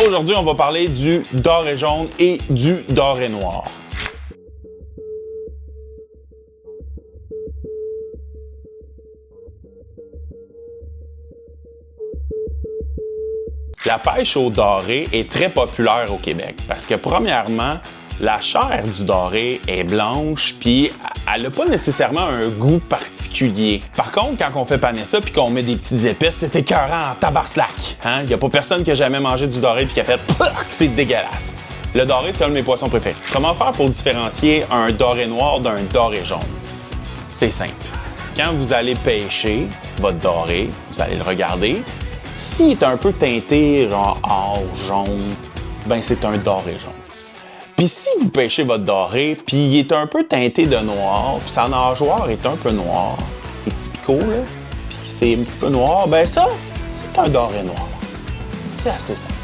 Aujourd'hui, on va parler du doré jaune et du doré noir. La pêche au doré est très populaire au Québec parce que premièrement, la chair du doré est blanche puis elle n'a pas nécessairement un goût particulier. Par contre, quand on fait paner ça puis qu'on met des petites épices, c'est écœurant en tabarslac. Hein? Il n'y a pas personne qui a jamais mangé du doré puis qui a fait « c'est dégueulasse ». Le doré, c'est un de mes poissons préférés. Comment faire pour différencier un doré noir d'un doré jaune? C'est simple. Quand vous allez pêcher votre doré, vous allez le regarder. S'il est un peu teinté, genre or, jaune, ben c'est un doré jaune. Puis si vous pêchez votre doré, puis il est un peu teinté de noir, puis sa nageoire est un peu noire, les petits picots, là, puis c'est un petit peu noir, ben ça, c'est un doré noir. C'est assez simple.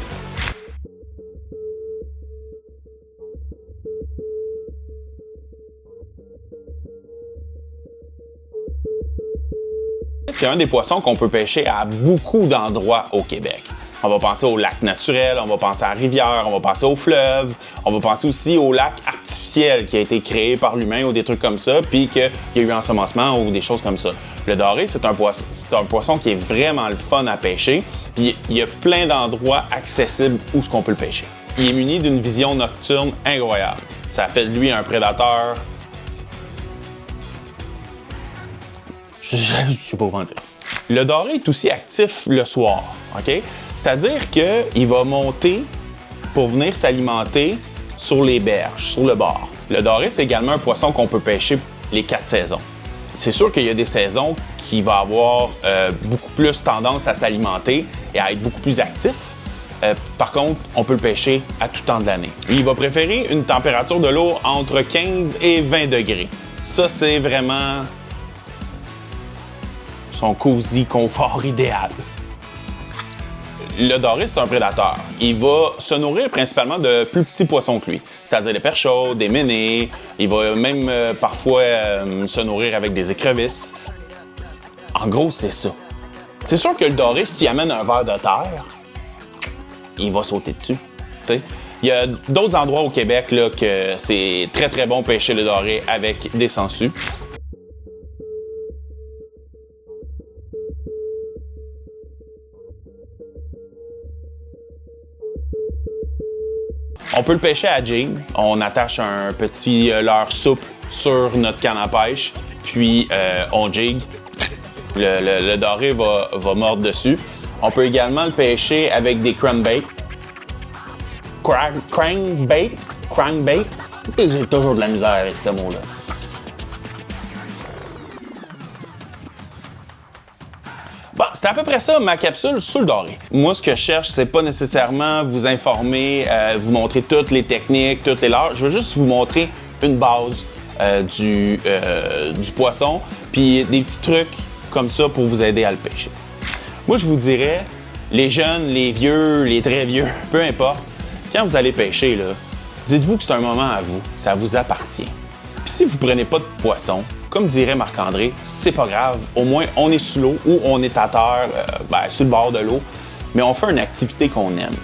C'est un des poissons qu'on peut pêcher à beaucoup d'endroits au Québec. On va penser au lac naturel, on va penser à la rivière, on va penser au fleuve, on va penser aussi au lac artificiel qui a été créé par l'humain ou des trucs comme ça, puis qu'il y a eu ensemencement ou des choses comme ça. Le doré, c'est un poisson qui est vraiment le fun à pêcher, puis il y a plein d'endroits accessibles où ce qu'on peut le pêcher. Il est muni d'une vision nocturne incroyable. Ça fait de lui un prédateur. Je sais pas comment dire. Le doré est aussi actif le soir, OK? C'est-à-dire qu'il va monter pour venir s'alimenter sur les berges, sur le bord. Le doré, c'est également un poisson qu'on peut pêcher les 4 saisons. C'est sûr qu'il y a des saisons qui vont avoir beaucoup plus tendance à s'alimenter et à être beaucoup plus actif. Par contre, on peut le pêcher à tout temps de l'année. Il va préférer une température de l'eau entre 15 et 20 degrés. Ça, c'est vraiment son cosy confort idéal. Le doré, c'est un prédateur. Il va se nourrir principalement de plus petits poissons que lui, c'est-à-dire des perches chaudes, des ménés. Il va même parfois se nourrir avec des écrevisses. En gros, c'est ça. C'est sûr que le doré, si tu y amènes un ver de terre, il va sauter dessus. T'sais. Il y a d'autres endroits au Québec là, que c'est très très bon pêcher le doré avec des sangsues. On peut le pêcher à jig. On attache un petit leurre souple sur notre canne à pêche, puis on jig. Le doré va mordre dessus. On peut également le pêcher avec des crankbait. Crankbait? J'ai toujours de la misère avec ce mot-là. Bon, c'était à peu près ça, ma capsule sur le doré. Moi, ce que je cherche, c'est pas nécessairement vous informer, vous montrer toutes les techniques, toutes les leurres. Je veux juste vous montrer une base du poisson, puis des petits trucs comme ça pour vous aider à le pêcher. Moi, je vous dirais, les jeunes, les vieux, les très vieux, peu importe, quand vous allez pêcher, là, dites-vous que c'est un moment à vous, ça vous appartient. Puis si vous prenez pas de poisson, comme dirait Marc-André, c'est pas grave. Au moins, on est sous l'eau ou on est à terre, sur le bord de l'eau, mais on fait une activité qu'on aime.